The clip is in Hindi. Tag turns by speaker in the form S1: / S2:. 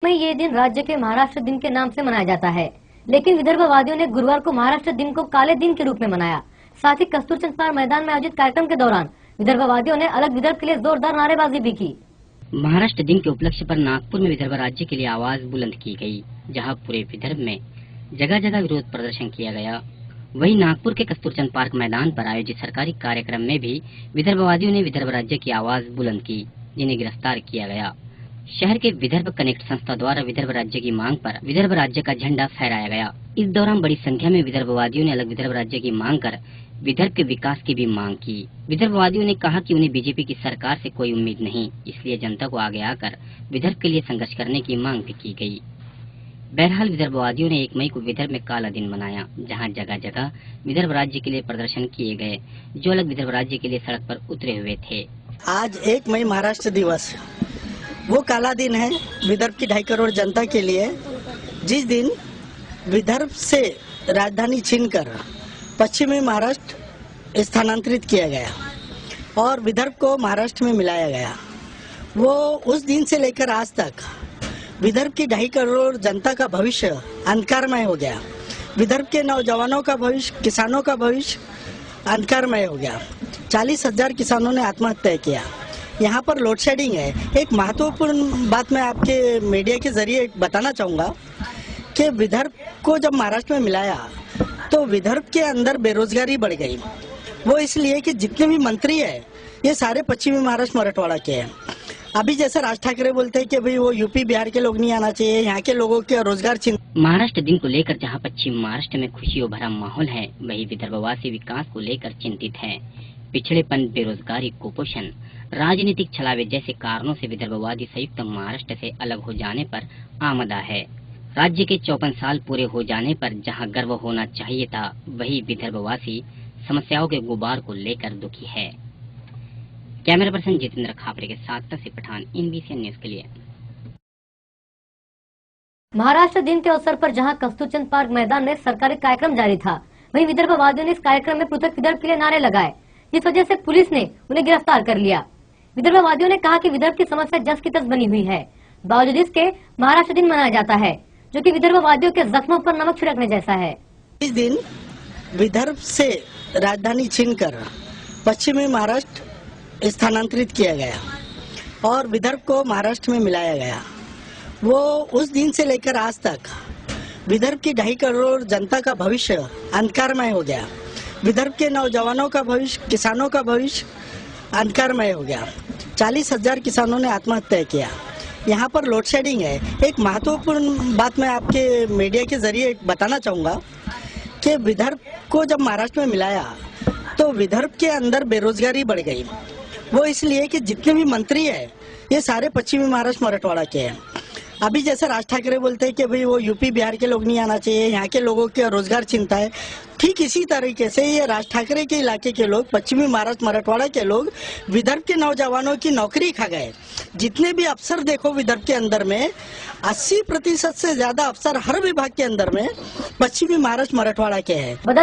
S1: में ये दिन राज्य के महाराष्ट्र दिन के नाम से मनाया जाता है, लेकिन विदर्भवादियों ने गुरुवार को महाराष्ट्र दिन को काले दिन के रूप में मनाया। साथ ही कस्तूरचंद पार्क मैदान में आयोजित कार्यक्रम के दौरान विदर्भवादियों ने अलग विदर्भ के लिए जोरदार नारेबाजी भी की।
S2: महाराष्ट्र दिन के उपलक्ष्य पर नागपुर में विदर्भ राज्य के लिए आवाज बुलंद की गई, जहां पूरे विदर्भ में जगह जगह विरोध प्रदर्शन किया गया। वहीं नागपुर के कस्तूरचंद पार्क मैदान पर आयोजित सरकारी कार्यक्रम में भी विदर्भवादियों ने विदर्भ राज्य की आवाज बुलंद की, जिन्हें गिरफ्तार किया गया। शहर के विदर्भ कनेक्ट संस्था द्वारा विदर्भ राज्य की मांग पर विदर्भ राज्य का झंडा फहराया गया। इस दौरान बड़ी संख्या में विदर्भवादियों ने अलग विदर्भ राज्य की मांग कर विदर्भ के विकास की भी मांग की। विदर्भवादियों ने कहा कि उन्हें बीजेपी की सरकार से कोई उम्मीद नहीं, इसलिए जनता को आगे आकर विदर्भ के लिए संघर्ष करने की मांग भी की गई। बहरहाल विदर्भवादियों ने 1 मई को विदर्भ में काला दिन मनाया, जहां जगह जगह विदर्भ राज्य के लिए प्रदर्शन किए गए, जो अलग विदर्भ राज्य के लिए सड़क पर उतरे हुए थे।
S3: आज 1 मई महाराष्ट्र दिवस, वो काला दिन है विदर्भ की 2.5 करोड़ जनता के लिए, जिस दिन विदर्भ से राजधानी छीनकर पश्चिमी महाराष्ट्र स्थानांतरित किया गया और विदर्भ को महाराष्ट्र में मिलाया गया। वो उस दिन से लेकर आज तक विदर्भ की 2.5 करोड़ जनता का भविष्य अंधकारमय हो गया। विदर्भ के नौजवानों का भविष्य, किसानों का भविष्य अंधकारमय हो गया। 40,000 किसानों ने आत्महत्या किया। यहाँ पर लोड शेडिंग है। एक महत्वपूर्ण बात मैं आपके मीडिया के जरिए बताना चाहूँगा कि विदर्भ को जब महाराष्ट्र में मिलाया तो विदर्भ के अंदर बेरोजगारी बढ़ गई। वो इसलिए कि जितने भी मंत्री हैं ये सारे पश्चिमी महाराष्ट्र मराठवाड़ा के हैं। अभी जैसे राज ठाकरे बोलते हैं कि भाई वो यूपी बिहार के लोग नहीं आना चाहिए, यहाँ के लोगों के रोजगार छीन।
S2: महाराष्ट्र दिन को लेकर जहां पश्चिम महाराष्ट्र में खुशियों भरा माहौल है, वहीं विदर्भवासी विकास को लेकर चिंतित हैं। पिछड़ेपन, बेरोजगारी, कुपोषण, राजनीतिक छलावे जैसे कारणों से विदर्भवादी संयुक्त महाराष्ट्र से अलग हो जाने पर आमदा है। राज्य के 54 साल पूरे हो जाने पर जहां गर्व होना चाहिए था, वही विदर्भवासी समस्याओं के गुबार को लेकर दुखी है। कैमरा पर्सन जितेंद्र खापरे के साथ तस्वीर पठान, NBCN न्यूज के लिए।
S1: महाराष्ट्र दिन के अवसर पर जहां कस्तूरचंद पार्क मैदान में सरकारी कार्यक्रम जारी था, वहीं विदर्भवादियों ने इस कार्यक्रम में पृथक विदर्भ के लिए नारे लगाए, जिस वजह से पुलिस ने उन्हें गिरफ्तार कर लिया। विदर्भवादियों ने कहा कि विदर्भ की समस्या जस की तस बनी हुई है, बावजूद इसके महाराष्ट्र दिन मनाया जाता है, जो कि विदर्भवादियों के जख्मों पर नमक छिड़कने जैसा है।
S3: इस दिन विदर्भ से राजधानी छीनकर पश्चिमी महाराष्ट्र स्थानांतरित किया गया और विदर्भ को महाराष्ट्र में मिलाया गया। वो उस दिन से लेकर आज तक विदर्भ की 2.5 करोड़ जनता का भविष्य अंधकारमय हो गया। विदर्भ के नौजवानों का भविष्य, किसानों का भविष्य अंधकारमय हो गया। 40,000 किसानों ने आत्महत्या किया। यहाँ पर लोड शेडिंग है। एक महत्वपूर्ण बात मैं आपके मीडिया के जरिए बताना चाहूँगा कि विदर्भ को जब महाराष्ट्र में मिलाया तो विदर्भ के अंदर बेरोजगारी बढ़ गई। वो इसलिए कि जितने भी मंत्री हैं ये सारे पश्चिमी महाराष्ट्र मराठवाड़ा के हैं। अभी जैसे राज ठाकरे बोलते हैं कि भाई वो यूपी बिहार के लोग नहीं आना चाहिए, यहाँ के लोगों के रोजगार चिंता है, ठीक इसी तरीके से ये राज ठाकरे के इलाके के लोग, पश्चिमी महाराष्ट्र मराठवाड़ा के लोग विदर्भ के नौजवानों की नौकरी खा गए। जितने भी अफसर देखो विदर्भ के अंदर में 80% से ज्यादा अफसर हर विभाग के अंदर में पश्चिमी महाराष्ट्र मराठवाड़ा के हैं।